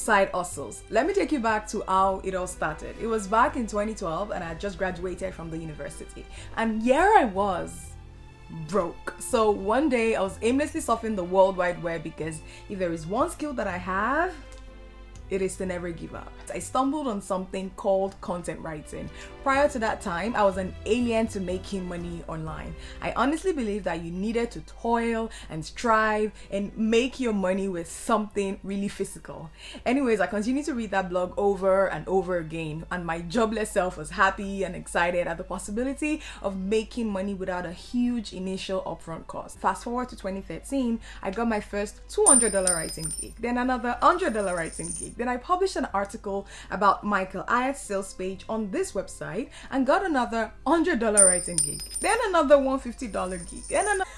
side hustles. Let me take you back to how it all started. It was back in 2012 and I had just graduated from the university. And here I was, broke. So one day I was aimlessly surfing the World Wide Web because if there is one skill that I have, it is to never give up. I stumbled on something called content writing. Prior to that time, I was an alien to making money online. I honestly believe that you needed to toil and strive and make your money with something really physical. Anyways, I continued to read that blog over and over again, and my jobless self was happy and excited at the possibility of making money without a huge initial upfront cost. Fast forward to 2013, I got my first $200 writing gig, then another $100 writing gig. Then I published an article about Michael Hyatt's sales page on this website and got another $100 writing gig. Then another $150 gig. Then another...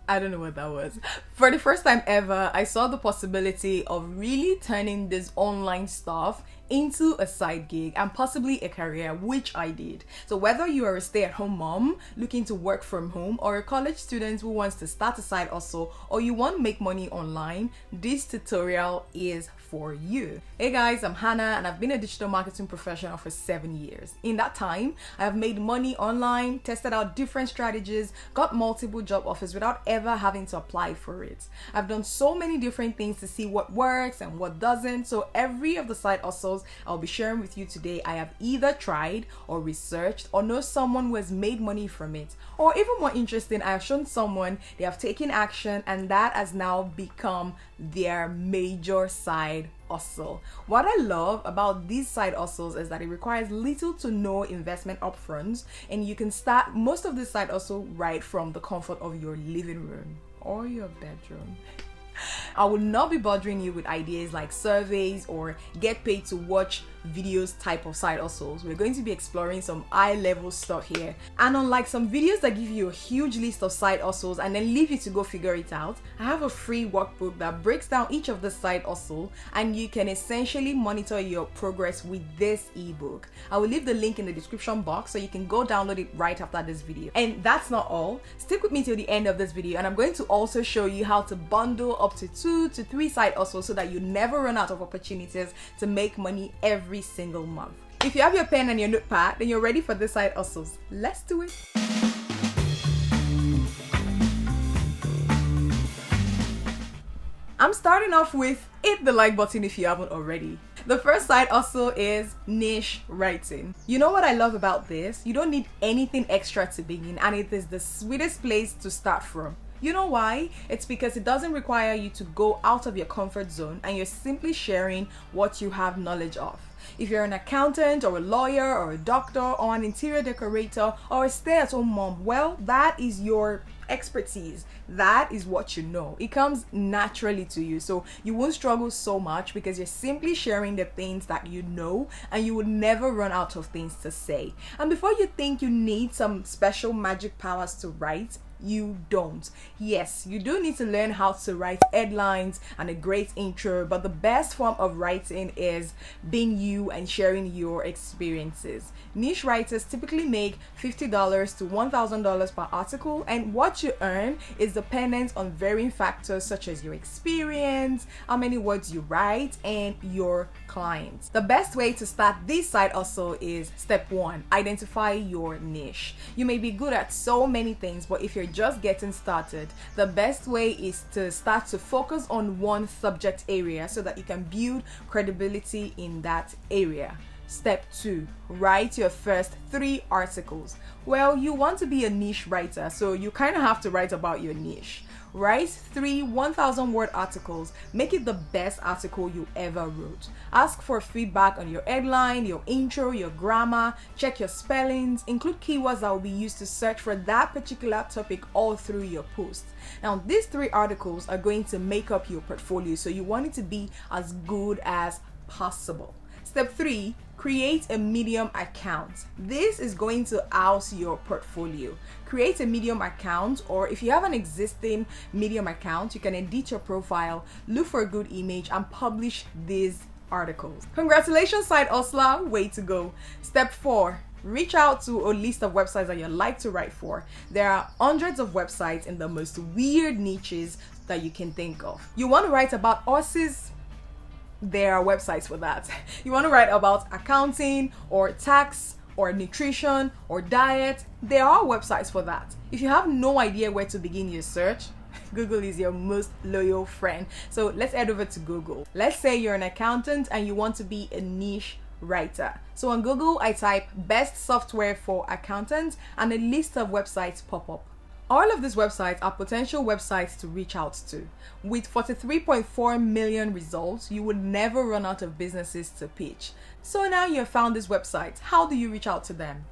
I don't know what that was. For the first time ever, I saw the possibility of really turning this online stuff into a side gig and possibly a career, which I did. So whether you are a stay-at-home mom looking to work from home, or a college student who wants to start a side hustle, or you want to make money online, this tutorial is for you. Hey guys, I'm Hannah and I've been a digital marketing professional for 7 years. In that time, I have made money online, tested out different strategies, got multiple job offers without ever having to apply for it. I've done so many different things to see what works and what doesn't. So every of the side hustles I'll be sharing with you today, I have either tried or researched or know someone who has made money from it. Or even more interesting, I have shown someone they have taken action and that has now become their major side hustle. What I love about these side hustles is that it requires little to no investment upfront, and you can start most of this side hustle right from the comfort of your living room or your bedroom. I will not be bothering you with ideas like surveys or get paid to watch videos type of side hustles. We're going to be exploring some high level stuff here. And unlike some videos that give you a huge list of side hustles and then leave you to go figure it out, I have a free workbook that breaks down each of the side hustle, and you can essentially monitor your progress with this ebook. I will leave the link in the description box so you can go download it right after this video. And that's not all. Stick with me till the end of this video and I'm going to also show you how to bundle up to 2 to 3 side hustles so that you never run out of opportunities to make money every single month. If you have your pen and your notepad, then you're ready for the side hustles. Let's do it. I'm starting off with hit the like button if you haven't already. The first side hustle is niche writing. You know what I love about this? You don't need anything extra to begin, and it is the sweetest place to start from. You know why? It's because it doesn't require you to go out of your comfort zone and you're simply sharing what you have knowledge of. If you're an accountant or a lawyer or a doctor or an interior decorator or a stay-at-home mom, well, that is your expertise. That is what you know. It comes naturally to you, so you won't struggle so much because you're simply sharing the things that you know, and you will never run out of things to say. And before you think you need some special magic powers to write, you don't. Yes, you do need to learn how to write headlines and a great intro, but the best form of writing is being you and sharing your experiences. Niche writers typically make $50 to $1,000 per article, and what you earn is dependent on varying factors such as your experience, how many words you write, and your clients. The best way to start this side hustle is step 1, identify your niche. You may be good at so many things, but if you're just getting started, the best way is to start to focus on one subject area so that you can build credibility in that area. Step 2, write your first 3 articles. Well, you want to be a niche writer, so you kind of have to write about your niche. Write 3 1,000-word articles. Make it the best article you ever wrote. Ask for feedback on your headline, your intro, your grammar. Check your spellings. Include keywords that will be used to search for that particular topic all through your post. Now, these 3 articles are going to make up your portfolio, so you want it to be as good as possible. Step 3, create a Medium account. This is going to house your portfolio. Create a Medium account, or if you have an existing Medium account, you can edit your profile, look for a good image, and publish these articles. Congratulations, side hustler, way to go. Step 4, reach out to a list of websites that you like to write for. There are hundreds of websites in the most weird niches that you can think of. You want to write about horses? there are websites for that. You want to write about accounting or tax or nutrition or diet, there are websites for that. If you have no idea where to begin your search, Google is your most loyal friend. So let's head over to Google. Let's say you're an accountant and you want to be a niche writer. So on Google, I type best software for accountants and a list of websites pop up. All of these websites are potential websites to reach out to. With 43.4 million results, you would never run out of businesses to pitch. So now you have found this website. How do you reach out to them?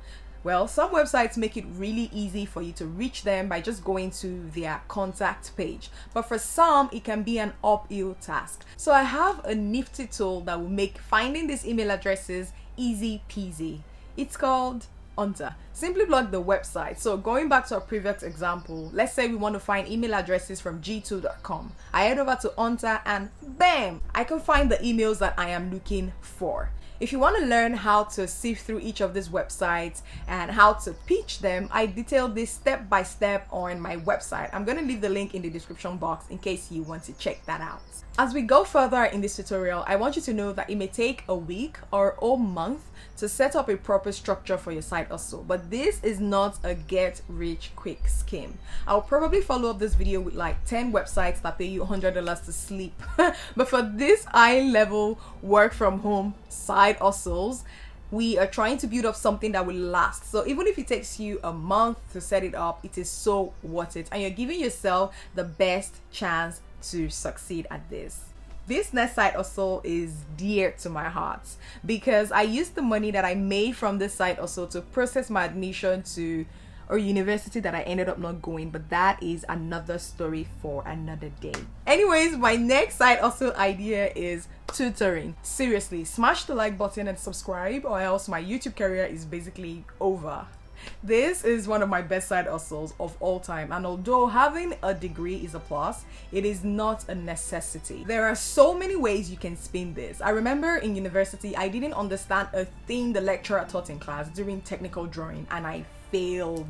Well, some websites make it really easy for you to reach them by just going to their contact page. But for some, it can be an uphill task. So I have a nifty tool that will make finding these email addresses easy peasy. It's called Hunter. Simply plug the website. So going back to our previous example, let's say we want to find email addresses from g2.com. I head over to Hunter and bam, I can find the emails that I am looking for. If you want to learn how to sift through each of these websites and how to pitch them, I detail this step by step on my website. I'm going to leave the link in the description box in case you want to check that out. As we go further in this tutorial, I want you to know that it may take a week or a month to set up a proper structure for your side hustle, but this is not a get rich quick scheme. I'll probably follow up this video with like 10 websites that pay you $100 to sleep. But for this high level work from home side hustles, we are trying to build up something that will last. So even if it takes you a month to set it up, it is so worth it, and you're giving yourself the best chance to succeed at this. This next side hustle is dear to my heart because I used the money that I made from this side hustle to process my admission to a university that I ended up not going, but that is another story for another day. Anyways, my next side hustle idea is tutoring. Seriously, smash the like button and subscribe, or else my YouTube career is basically over. This is one of my best side hustles of all time, and although having a degree is a plus, it is not a necessity. There are so many ways you can spin this. I remember in university, I didn't understand a thing the lecturer taught in class during technical drawing, and I failed.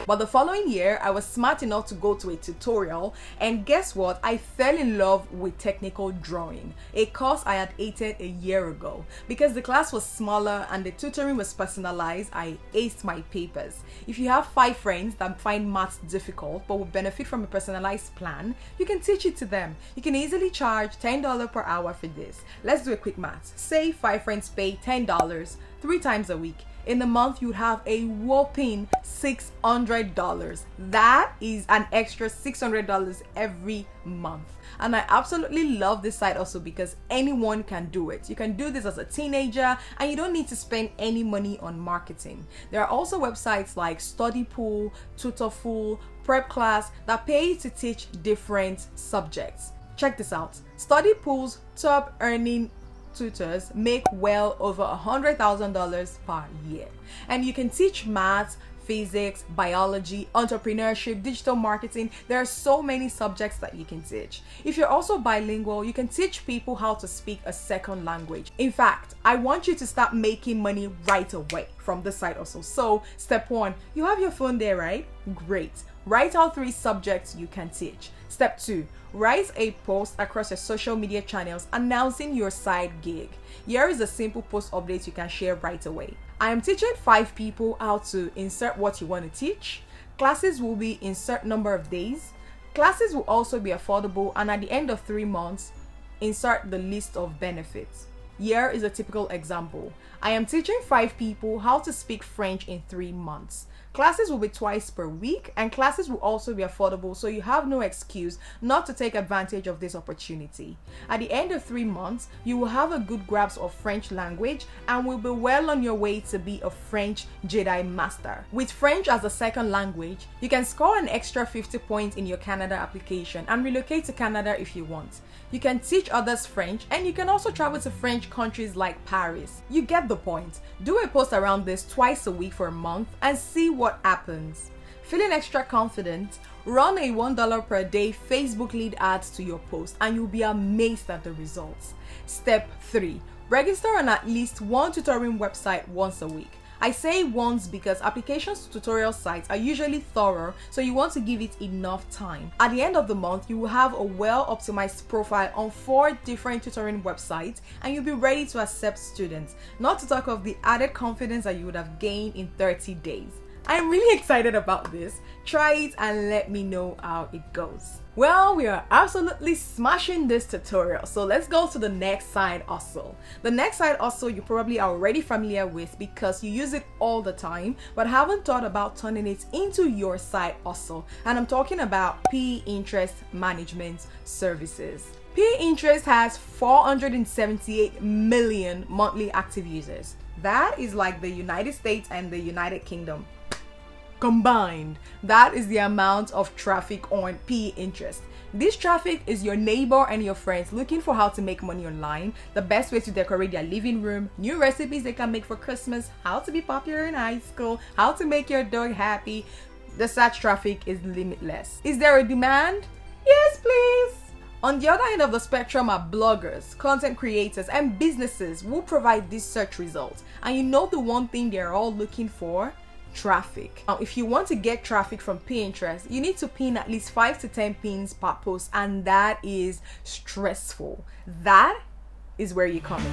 But the following year, I was smart enough to go to a tutorial, and guess what? I fell in love with technical drawing, a course I had hated a year ago. Because the class was smaller and the tutoring was personalized, I aced my papers. If you have 5 friends that find maths difficult but would benefit from a personalized plan, you can teach it to them. You can easily charge $10 per hour for this. Let's do a quick math. Say 5 friends pay $10 3 times a week. In a month, you'd have a whopping $600. That is an extra $600 every month. And I absolutely love this site also because anyone can do it. You can do this as a teenager and you don't need to spend any money on marketing. There are also websites like Studypool, Tutorful, Prep Class that pay you to teach different subjects. Check this out. Studypool's top earning tutors make well over $100,000 per year, and you can teach maths, physics, biology, entrepreneurship, digital marketing. There are so many subjects that you can teach. If you're also bilingual, you can teach people how to speak a second language. In fact, I want you to start making money right away from this site also. So step 1, you have your phone there, right? Great. Write out 3 subjects you can teach. Step 2, write a post across your social media channels announcing your side gig. Here is a simple post update you can share right away. I am teaching 5 people how to insert what you want to teach. Classes will be insert number of days. Classes will also be affordable, and at the end of 3 months, insert the list of benefits. Here is a typical example. I am teaching 5 people how to speak French in 3 months. Classes will be twice per week, and classes will also be affordable, so you have no excuse not to take advantage of this opportunity. At the end of 3 months, you will have a good grasp of French language and will be well on your way to be a French Jedi Master. With French as a second language, you can score an extra 50 points in your Canada application and relocate to Canada if you want. You can teach others French, and you can also travel to French countries like Paris. You get the point. Do a post around this twice a week for a month and see what happens. Feeling extra confident? Run a $1 per day Facebook lead ads to your post and you'll be amazed at the results. Step 3. Register on at least one tutoring website once a week. I say once because applications to tutorial sites are usually thorough, so you want to give it enough time. At the end of the month, you will have a well-optimized profile on 4 different tutoring websites, and you'll be ready to accept students, not to talk of the added confidence that you would have gained in 30 days. I'm really excited about this. Try it and let me know how it goes. Well, we are absolutely smashing this tutorial, so let's go to the next side hustle. The next side hustle you probably are already familiar with because you use it all the time, but haven't thought about turning it into your side hustle. And I'm talking about Pinterest management services. Pinterest has 478 million monthly active users. That is like the United States and the United Kingdom combined. That is the amount of traffic on Pinterest. This traffic is your neighbor and your friends looking for how to make money online, the best way to decorate their living room, new recipes they can make for Christmas, how to be popular in high school, how to make your dog happy. The search traffic is limitless. Is there a demand? Yes, please. On the other end of the spectrum are bloggers, content creators, and businesses who provide these search results. And you know the one thing they're all looking for? Traffic. Now, if you want to get traffic from Pinterest, you need to pin at least 5 to 10 pins per post, and that is stressful. That is where you come in.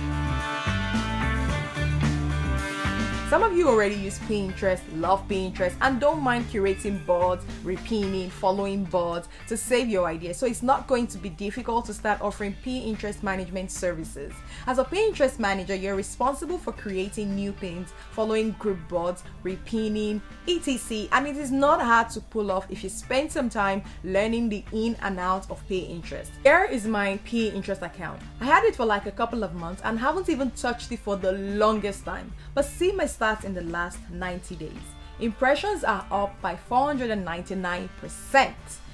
Some of you already use Pinterest, love Pinterest, and don't mind curating boards, repinning, following boards to save your ideas. So it's not going to be difficult to start offering Pinterest management services. As a Pinterest manager, you're responsible for creating new pins, following group boards, repinning, etc. And it is not hard to pull off if you spend some time learning the in and out of Pinterest. Here is my Pinterest account. I had it for like a couple of months and haven't even touched it for the longest time. But see my stats in the last 90 days. Impressions are up by 499%.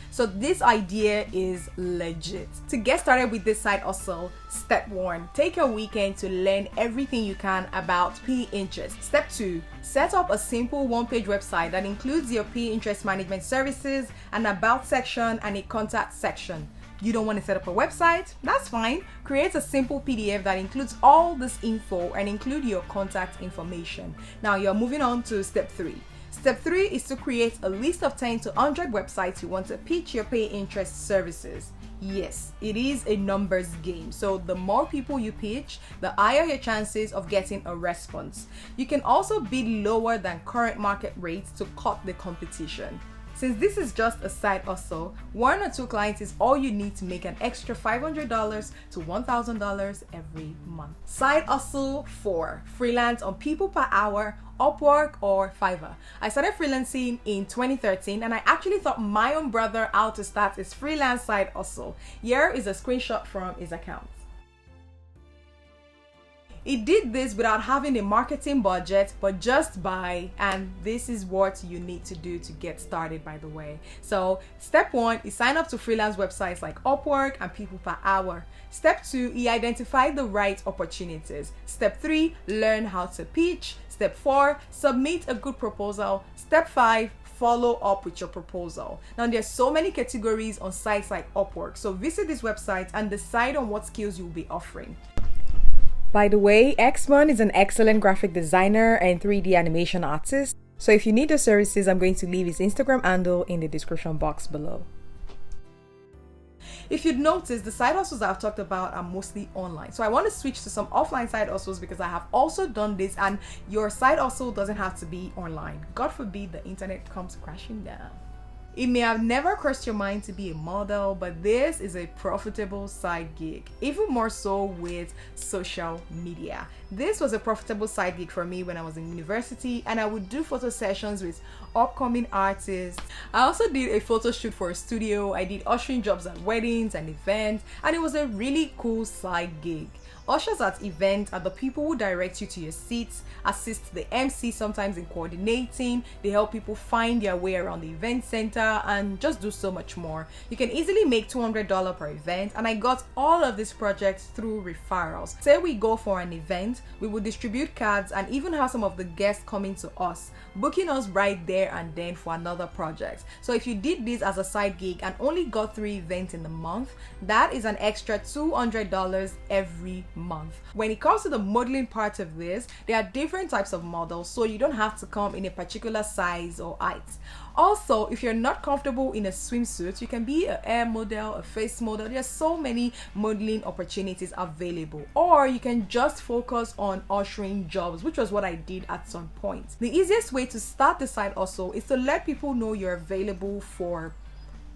So this idea is legit. To get started with this side hustle, step 1, take a weekend to learn everything you can about Pinterest. Step 2, set up a simple one-page website that includes your Pinterest management services, an about section, and a contact section. You don't want to set up a website? That's fine. Create a simple PDF that includes all this info and include your contact information. Now you're moving on to step 3. Step 3 is to create a list of 10 to 100 websites you want to pitch your Pinterest services. Yes, it is a numbers game. So the more people you pitch, the higher your chances of getting a response. You can also bid lower than current market rates to cut the competition. Since this is just a side hustle, 1 or 2 clients is all you need to make an extra $500 to $1,000 every month. Side hustle 4, freelance on people per hour, Upwork or Fiverr. I started freelancing in 2013 and I actually taught my own brother how to start his freelance side hustle. Here is a screenshot from his account. He did this without having a marketing budget, but just by, and this is what you need to do to get started, by the way. So step 1 is sign up to freelance websites like Upwork and People Per Hour. Step 2, he identified the right opportunities. Step 3, learn how to pitch. Step 4, submit a good proposal. Step 5, follow up with your proposal. Now there's so many categories on sites like Upwork, so visit this website and decide on what skills you'll be offering. By the way, Xman is an excellent graphic designer and 3D animation artist. So if you need the services, I'm going to leave his Instagram handle in the description box below. If you'd notice, the side hustles I've talked about are mostly online. So I want to switch to some offline side hustles because I have also done this, and your side hustle doesn't have to be online. God forbid the internet comes crashing down. It may have never crossed your mind to be a model, but this is a profitable side gig, even more so with social media. This was a profitable side gig for me when I was in university, and I would do photo sessions with upcoming artists. I also did a photo shoot for a studio. I did ushering jobs at weddings and events, and it was a really cool side gig. Ushers at events are the people who direct you to your seats, assist the MC sometimes in coordinating, they help people find their way around the event center, media, and just do so much more. You can easily make $200 per event, and I got all of these projects through referrals. Say we go for an event, we will distribute cards and even have some of the guests coming to us, booking us right there and then for another project. So if you did this as a side gig and only got 3 events in the month, that is an extra $200 every month. When it comes to the modeling part of this, there are different types of models, so you don't have to come in a particular size or height. Also, if you're not comfortable in a swimsuit, you can be a hair model, a face model. There's so many modeling opportunities available. Or you can just focus on ushering jobs, which was what I did at some point. The easiest way to start the side also is to let people know you're available for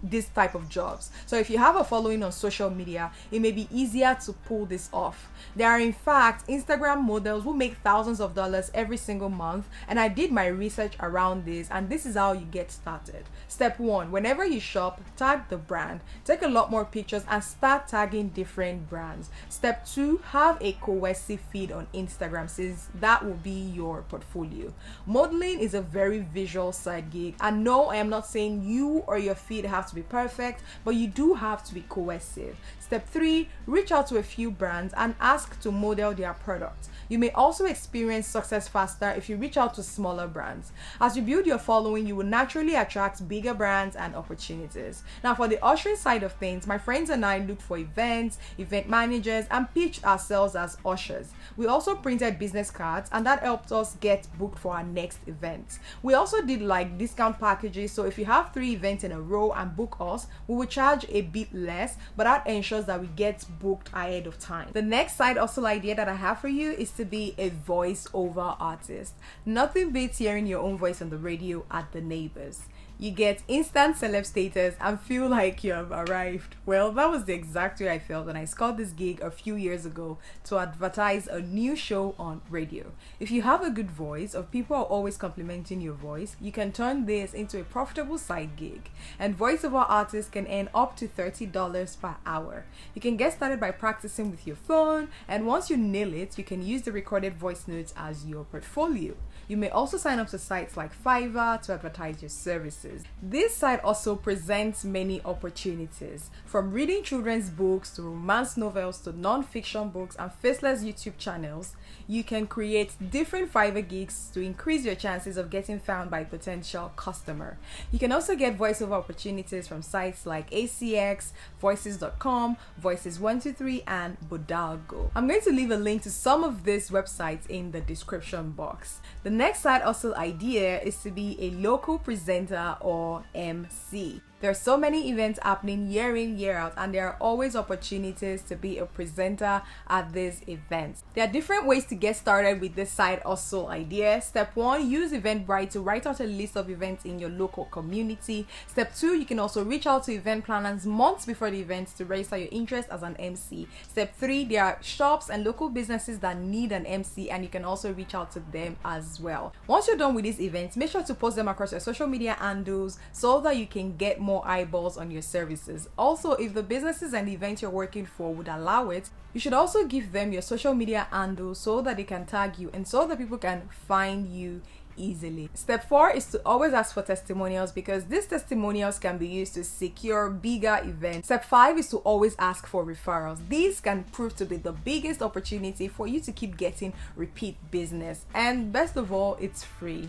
this type of jobs. So if you have a following on social media, it may be easier to pull this off. There are in fact Instagram models who make thousands of dollars every single month, and I did my research around this, and this is how you get started. Step 1, whenever you shop, tag the brand. Take a lot more pictures and start tagging different brands. Step 2, have a cohesive feed on Instagram, since that will be your portfolio. Modeling is a very visual side gig, and no, I am not saying you or your feed have to be perfect, but you do have to be cohesive. Step 3, reach out to a few brands and ask to model their products. You may also experience success faster if you reach out to smaller brands. As you build your following, you will naturally attract bigger brands and opportunities. Now, for the ushering side of things, my friends and I looked for events, event managers, and pitched ourselves as ushers. We also printed business cards, and that helped us get booked for our next event. We also did like discount packages, so if you have 3 events in a row and book us, we will charge a bit less, but that ensures that we get booked ahead of time. The next side hustle idea that I have for you is to be a voiceover artist. Nothing beats hearing your own voice on the radio at the neighbors. You get instant celeb status and feel like you have arrived. Well, that was the exact way I felt when I scored this gig a few years ago to advertise a new show on radio. If you have a good voice, or people are always complimenting your voice, you can turn this into a profitable side gig. And voiceover artists can earn up to $30 per hour. You can get started by practicing with your phone, and once you nail it, you can use the recorded voice notes as your portfolio. You may also sign up to sites like Fiverr to advertise your services. This site also presents many opportunities, from reading children's books to romance novels to non-fiction books and faceless YouTube channels. You can create different Fiverr gigs to increase your chances of getting found by a potential customer. You can also get voiceover opportunities from sites like ACX, voices.com, voices123, and Bodalgo. I'm going to leave a link to some of these websites in the description box. The next side hustle idea is to be a local presenter or MC. There are so many events happening year in, year out, and there are always opportunities to be a presenter at these events. There are different ways to get started with this side hustle idea. Step 1, use Eventbrite to write out a list of events in your local community. Step 2, you can also reach out to event planners months before the event to register your interest as an MC. Step 3, there are shops and local businesses that need an MC, and you can also reach out to them as well. Once you're done with these events, make sure to post them across your social media handles so that you can get more eyeballs on your services. Also, if the businesses and events you're working for would allow it, you should also give them your social media handles so that they can tag you and so that people can find you easily. Step 4 is to always ask for testimonials, because these testimonials can be used to secure bigger events. Step 5 is to always ask for referrals. These can prove to be the biggest opportunity for you to keep getting repeat business, and best of all, it's free.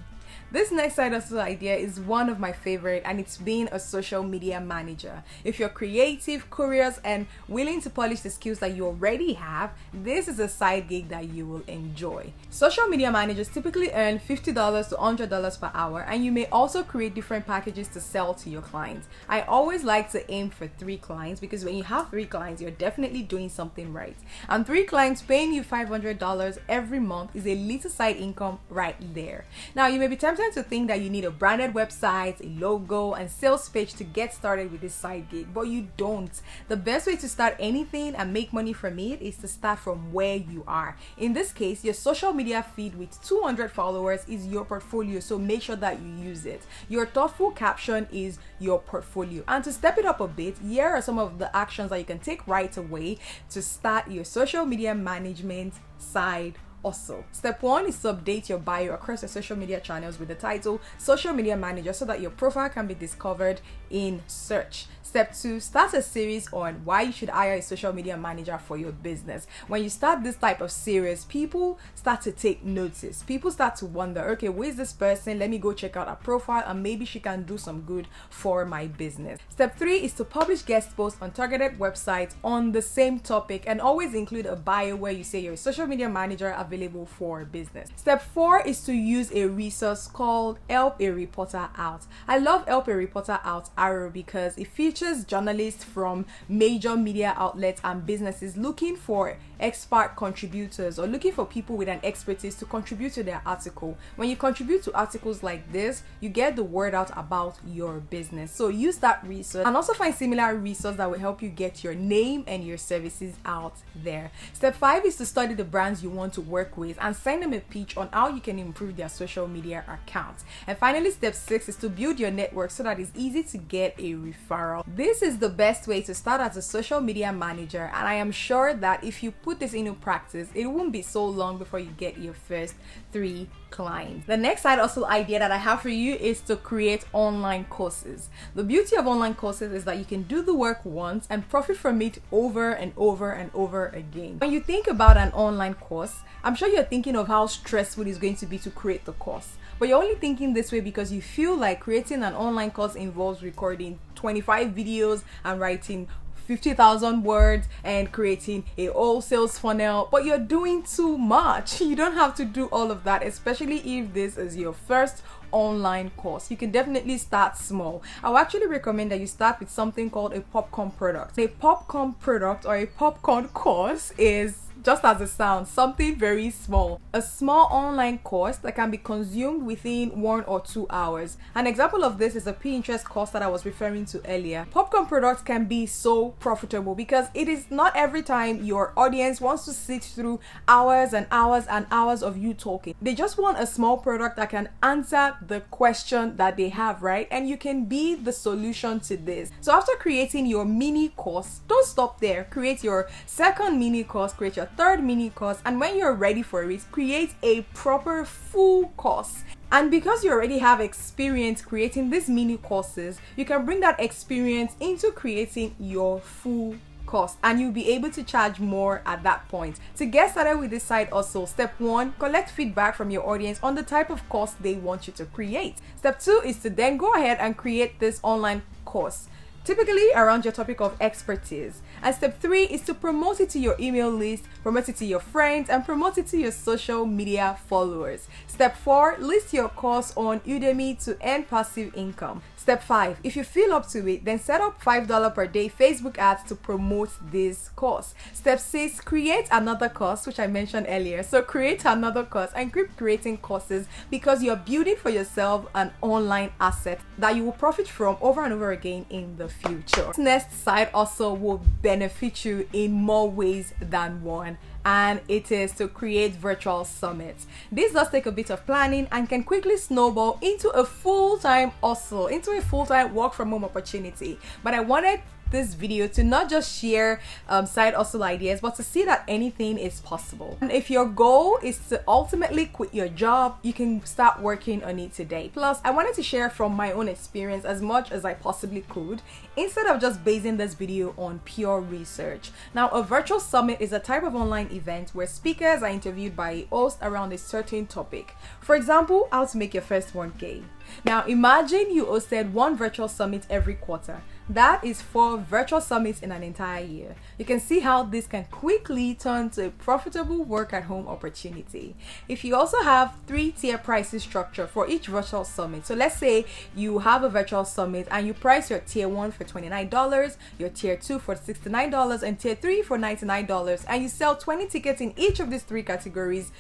This next side hustle idea is one of my favorite, and it's being a social media manager. If you're creative, curious, and willing to polish the skills that you already have, this is a side gig that you will enjoy. Social media managers typically earn $50 to $100 per hour, and you may also create different packages to sell to your clients. I always like to aim for 3 clients, because when you have 3 clients, you're definitely doing something right. And 3 clients paying you $500 every month is a little side income right there. Now, you may be tempted to think that you need a branded website, a logo, and sales page to get started with this side gig, but you don't. The best way to start anything and make money from it is to start from where you are. In this case, your social media feed with 200 followers is your portfolio, so make sure that you use it. Your thoughtful caption is your portfolio. And to step it up a bit, here are some of the actions that you can take right away to start your social media management side also. Step 1 is to update your bio across your social media channels with the title Social Media Manager so that your profile can be discovered in search. Step 2, start a series on why you should hire a social media manager for your business. When you start this type of series, people start to take notice. People start to wonder, okay, who is this person? Let me go check out her profile and maybe she can do some good for my business. Step 3 is to publish guest posts on targeted websites on the same topic and always include a bio where you say you're a social media manager available for business. Step 4 is to use a resource called Help a Reporter Out. I love Help a Reporter Out arrow because it features journalists from major media outlets and businesses looking for expert contributors or looking for people with an expertise to contribute to their article. When you contribute to articles like this, you get the word out about your business. So use that resource and also find similar resources that will help you get your name and your services out there. Step 5 is to study the brands you want to work with and send them a pitch on how you can improve their social media accounts. And finally, step 6 is to build your network so that it's easy to get a referral. This is the best way to start as a social media manager, and I am sure that if you put this into practice, it won't be so long before you get your first 3 clients. The next side hustle idea that I have for you is to create online courses. The beauty of online courses is that you can do the work once and profit from it over and over and over again. When you think about an online course, I'm sure you're thinking of how stressful it's going to be to create the course. But you're only thinking this way because you feel like creating an online course involves recording 25 videos and writing 50,000 words and creating a whole sales funnel, but you're doing too much. You don't have to do all of that, especially if this is your first online course. You can definitely start small. I would actually recommend that you start with something called a popcorn product. A popcorn product or a popcorn course is just as it sounds, something very small. A small online course that can be consumed within 1 or 2 hours. An example of this is a Pinterest course that I was referring to earlier. Popcorn products can be so profitable because it is not every time your audience wants to sit through hours and hours and hours of you talking. They just want a small product that can answer the question that they have, right? And you can be the solution to this. So after creating your mini course, don't stop there. Create your second mini course, create your third mini course, and when you're ready for it, create a proper full course. And because you already have experience creating these mini courses, you can bring that experience into creating your full course and you'll be able to charge more at that point. To get started with this side also, step 1, collect feedback from your audience on the type of course they want you to create. Step 2 is to then go ahead and create this online course, typically around your topic of expertise. And step 3 is to promote it to your email list, promote it to your friends, and promote it to your social media followers. Step 4, list your course on Udemy to earn passive income. Step 5, if you feel up to it, then set up $5 per day Facebook ads to promote this course. Step 6, create another course, which I mentioned earlier. So create another course and keep creating courses because you're building for yourself an online asset that you will profit from over and over again in the future. This next side also will benefit you in more ways than one, and it is to create virtual summits. This does take a bit of planning and can quickly snowball into a full-time hustle, into a full-time work from home opportunity. But I wanted this video to not just share side hustle ideas, but to see that anything is possible. And if your goal is to ultimately quit your job, you can start working on it today. Plus, I wanted to share from my own experience as much as I possibly could, instead of just basing this video on pure research. Now, a virtual summit is a type of online event where speakers are interviewed by a host around a certain topic. For example, how to make your first 1K. Now, imagine you hosted one virtual summit every quarter. That is 4 virtual summits in an entire year. You can see how this can quickly turn to a profitable work at home opportunity. If you also have 3-tier pricing structure for each virtual summit. So let's say you have a virtual summit and you price your tier 1 for $29, your tier 2 for $69, and tier 3 for $99, and you sell 20 tickets in each of these 3 categories.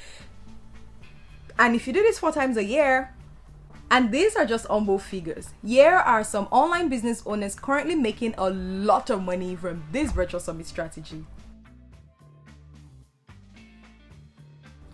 And if you do this 4 times a year, and these are just humble figures, here are some online business owners currently making a lot of money from this virtual summit strategy.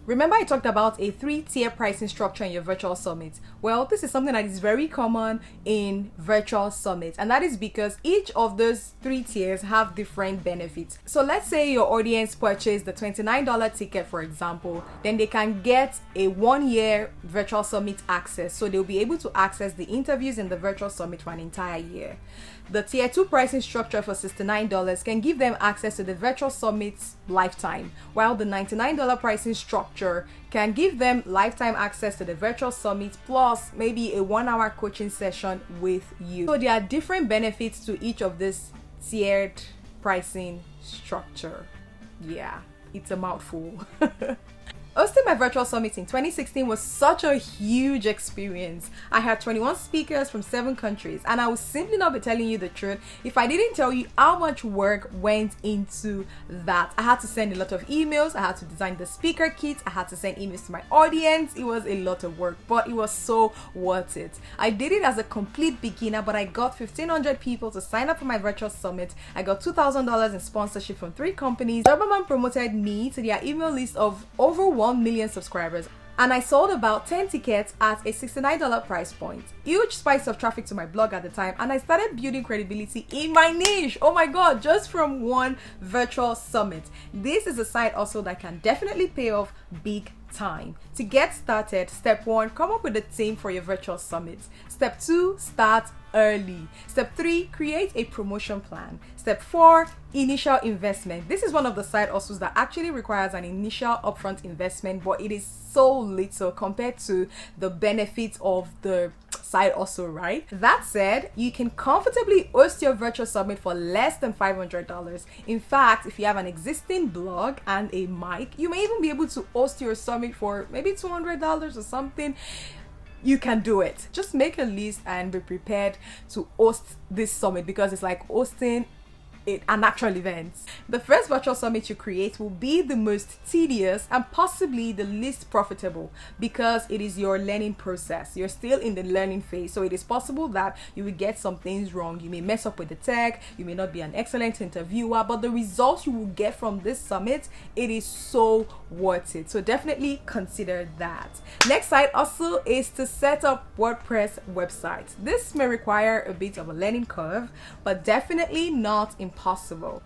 Remember I talked about a 3-tier pricing structure in your virtual summit? Well, this is something that is very common in virtual summits, and that is because each of those 3 tiers have different benefits. So let's say your audience purchased the $29 ticket, for example, then they can get a 1-year virtual summit access. So they'll be able to access the interviews in the virtual summit for an entire year. The tier 2 pricing structure for $69 can give them access to the virtual summit's lifetime, while the $99 pricing structure can give them lifetime access to the virtual summit plus maybe a 1-hour coaching session with you. So there are different benefits to each of this tiered pricing structure. Yeah, it's a mouthful. Hosting my virtual summit in 2016 was such a huge experience. I had 21 speakers from 7 countries, and I would simply not be telling you the truth if I didn't tell you how much work went into that. I had to send a lot of emails, I had to design the speaker kits, I had to send emails to my audience. It was a lot of work, but it was so worth it. I did it as a complete beginner, but I got 1,500 people to sign up for my virtual summit. I got $2,000 in sponsorship from 3 companies. Doberman promoted me to their email list of over 1 million subscribers, and I sold about 10 tickets at a $69 price point. Huge spikes of traffic to my blog at the time, and I started building credibility in my niche. Oh my god, just from one virtual summit. This is a side also that can definitely pay off big time. To get started, step 1, come up with a theme for your virtual summit. Step 2, start early. Step 3, create a promotion plan. Step 4, initial investment. This is one of the side hustles that actually requires an initial upfront investment, but it is so little compared to the benefits of the side hustle, right? That said, you can comfortably host your virtual summit for less than $500. In fact, if you have an existing blog and a mic, you may even be able to host your summit for maybe $200 or something. You can do it. Just make a list and be prepared to host this summit, because it's like hosting an actual event. The first virtual summit you create will be the most tedious and possibly the least profitable, because it is your learning process. You're still in the learning phase, so it is possible that you will get some things wrong. You may mess up with the tech, you may not be an excellent interviewer, but the results you will get from this summit, it is so worth it. So definitely consider that. Next side also is to set up WordPress websites. This may require a bit of a learning curve, but definitely not impossible.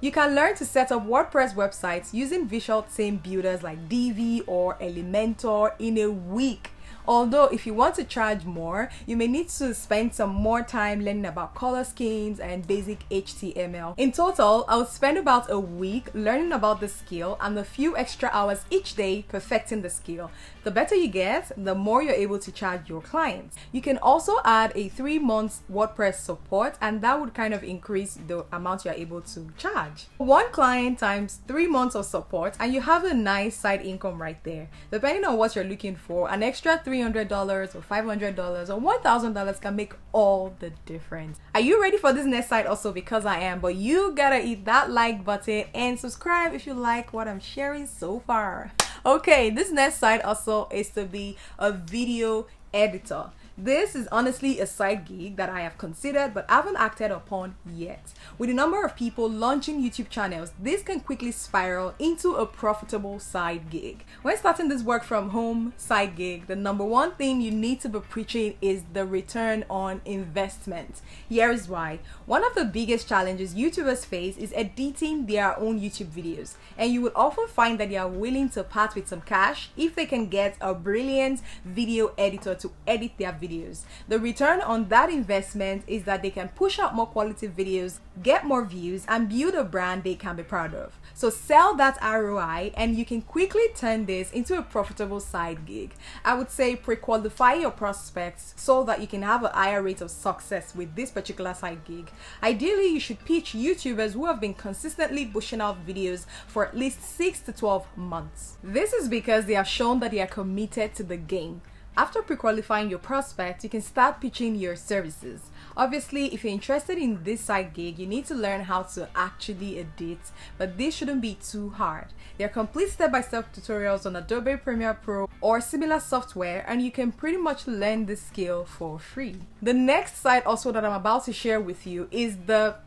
You can learn to set up WordPress websites using visual theme builders like Divi or Elementor in a week. Although if you want to charge more, you may need to spend some more time learning about color schemes and basic HTML. In total, I would spend about a week learning about the skill and a few extra hours each day perfecting the skill. The better you get, the more you're able to charge your clients. You can also add a 3-month WordPress support, and that would kind of increase the amount you're able to charge. 1 client times 3 months of support, and you have a nice side income right there. Depending on what you're looking for, an extra $300 or $500 or $1,000 can make all the difference. Are you ready for this next side also? Because I am, but you gotta hit that like button and subscribe if you like what I'm sharing so far. Okay, this next side also is to be a video editor. This is honestly a side gig that I have considered but haven't acted upon yet. With the number of people launching YouTube channels, this can quickly spiral into a profitable side gig. When starting this work from home side gig, the number one thing you need to be preaching is the return on investment. Here's why. One of the biggest challenges YouTubers face is editing their own YouTube videos, and you would often find that they are willing to part with some cash if they can get a brilliant video editor to edit their videos. The return on that investment is that they can push out more quality videos, get more views, and build a brand they can be proud of. So sell that ROI and you can quickly turn this into a profitable side gig. I would say pre-qualify your prospects so that you can have a higher rate of success with this particular side gig. Ideally, you should pitch YouTubers who have been consistently pushing out videos for at least 6 to 12 months. This is because they have shown that they are committed to the game. After pre-qualifying your prospect, you can start pitching your services. Obviously, if you're interested in this side gig, you need to learn how to actually edit, but this shouldn't be too hard. There are complete step-by-step tutorials on Adobe Premiere Pro or similar software, and you can pretty much learn this skill for free. The next side also that I'm about to share with you is the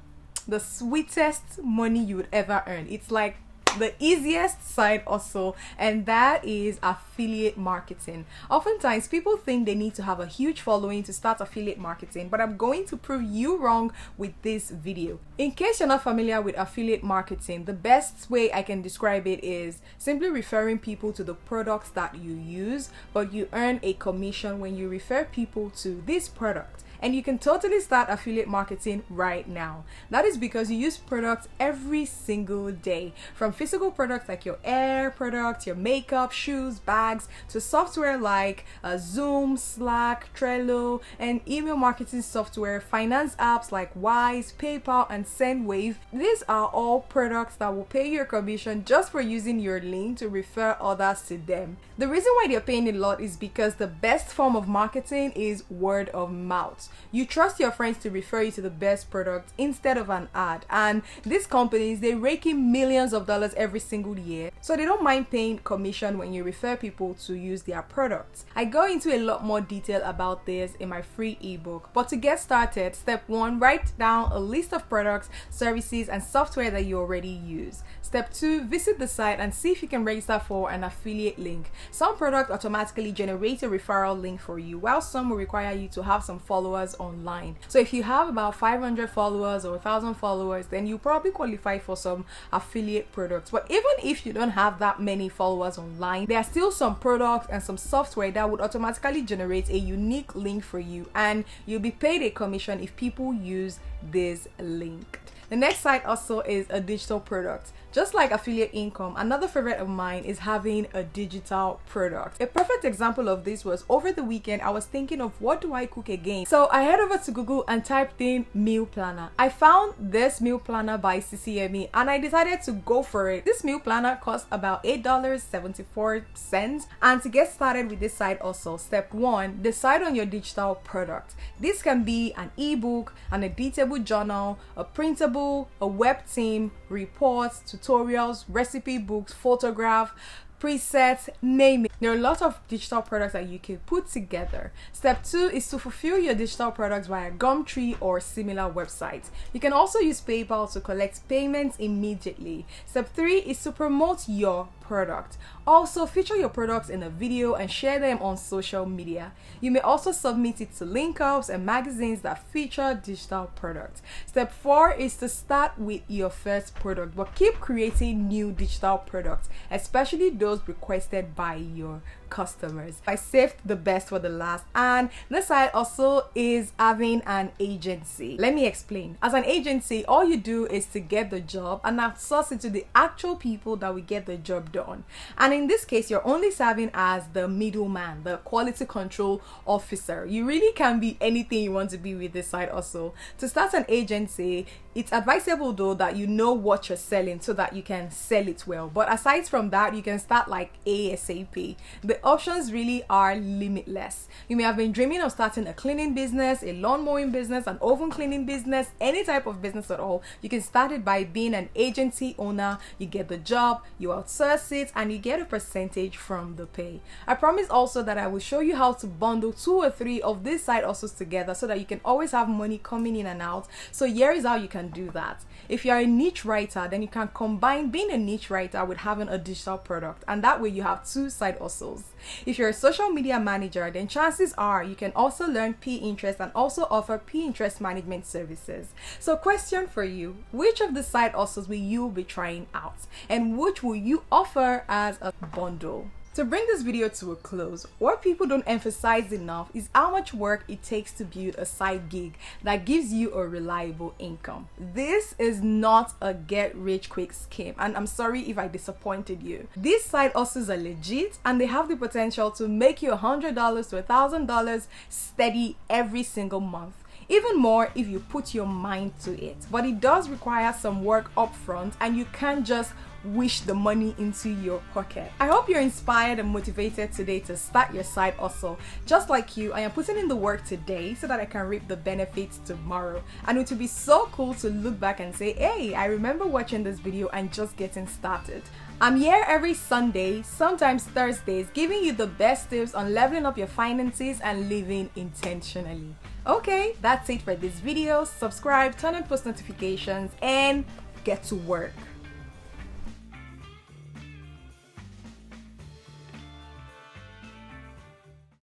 sweetest money you would ever earn. It's like the easiest side hustle, and that is affiliate marketing. Oftentimes people think they need to have a huge following to start affiliate marketing, but I'm going to prove you wrong with this video. In case you're not familiar with affiliate marketing, the best way I can describe it is simply referring people to the products that you use, but you earn a commission when you refer people to this product. And you can totally start affiliate marketing right now. That is because you use products every single day, from physical products like your hair products, your makeup, shoes, bags, to software like Zoom, Slack, Trello, and email marketing software, finance apps like Wise, PayPal, and Sendwave. These are all products that will pay you a commission just for using your link to refer others to them. The reason why they're paying a lot is because the best form of marketing is word of mouth. You trust your friends to refer you to the best product instead of an ad, and these companies, they rake in millions of dollars every single year, so they don't mind paying commission when you refer people to use their products. I go into a lot more detail about this in my free ebook, but to get started, step 1, write down a list of products, services, and software that you already use. Step 2, visit the site and see if you can register for an affiliate link. Some products automatically generate a referral link for you, while some will require you to have some followers online. So if you have about 500 followers or 1,000 followers, then you probably qualify for some affiliate products. But even if you don't have that many followers online, there are still some products and some software that would automatically generate a unique link for you, and you'll be paid a commission if people use this link. The next side also is a digital product. Just like affiliate income, another favorite of mine is having a digital product. A perfect example of this was over the weekend. I was thinking of what do I cook again? So I head over to Google and typed in meal planner. I found this meal planner by CCME and I decided to go for it. This meal planner cost about $8.74. And to get started with this site also, step 1, decide on your digital product. This can be an ebook, an editable journal, a printable, a web theme, reports, tutorials, recipe books, photograph, presets, name it. There are a lot of digital products that you can put together. Step 2 is to fulfill your digital products via Gumtree or similar websites. You can also use PayPal to collect payments immediately. Step 3 is to promote your product. Also, feature your products in a video and share them on social media. You may also submit it to link ups and magazines that feature digital products. Step 4 is to start with your first product, but keep creating new digital products, especially those requested by your customers. I saved the best for the last, and this side also is having an agency. Let me explain. As an agency, all you do is to get the job and outsource it to the actual people that will get the job done. And in this case, you're only serving as the middleman, the quality control officer. You really can be anything you want to be with this side also. To start an agency, it's advisable though that you know what you're selling so that you can sell it well. But aside from that, you can start like ASAP. The options really are limitless. You may have been dreaming of starting a cleaning business, a lawn mowing business, an oven cleaning business, any type of business at all. You can start it by being an agency owner. You get the job, you outsource it, and you get a percentage from the pay. I promise also that I will show you how to bundle 2 or 3 of these side hustles together so that you can always have money coming in and out. So here is how you can do that. If you're a niche writer, then you can combine being a niche writer with having a digital product, and that way you have 2 side hustles. If you're a social media manager, then chances are you can also learn Pinterest and also offer Pinterest management services. So question for you, which of the side hustles will you be trying out, and which will you offer as a bundle? To bring this video to a close, what people don't emphasize enough is how much work it takes to build a side gig that gives you a reliable income. This is not a get-rich-quick scheme, and I'm sorry if I disappointed you. These side hustles are legit, and they have the potential to make you $100 to $1,000 steady every single month. Even more if you put your mind to it. But it does require some work up front, and you can't just wish the money into your pocket. I hope you're inspired and motivated today to start your side hustle. Just like you, I am putting in the work today so that I can reap the benefits tomorrow. And it would be so cool to look back and say, hey, I remember watching this video and just getting started. I'm here every Sunday, sometimes Thursdays, giving you the best tips on leveling up your finances and living intentionally. Okay, that's it for this video. Subscribe, turn on post notifications, and get to work.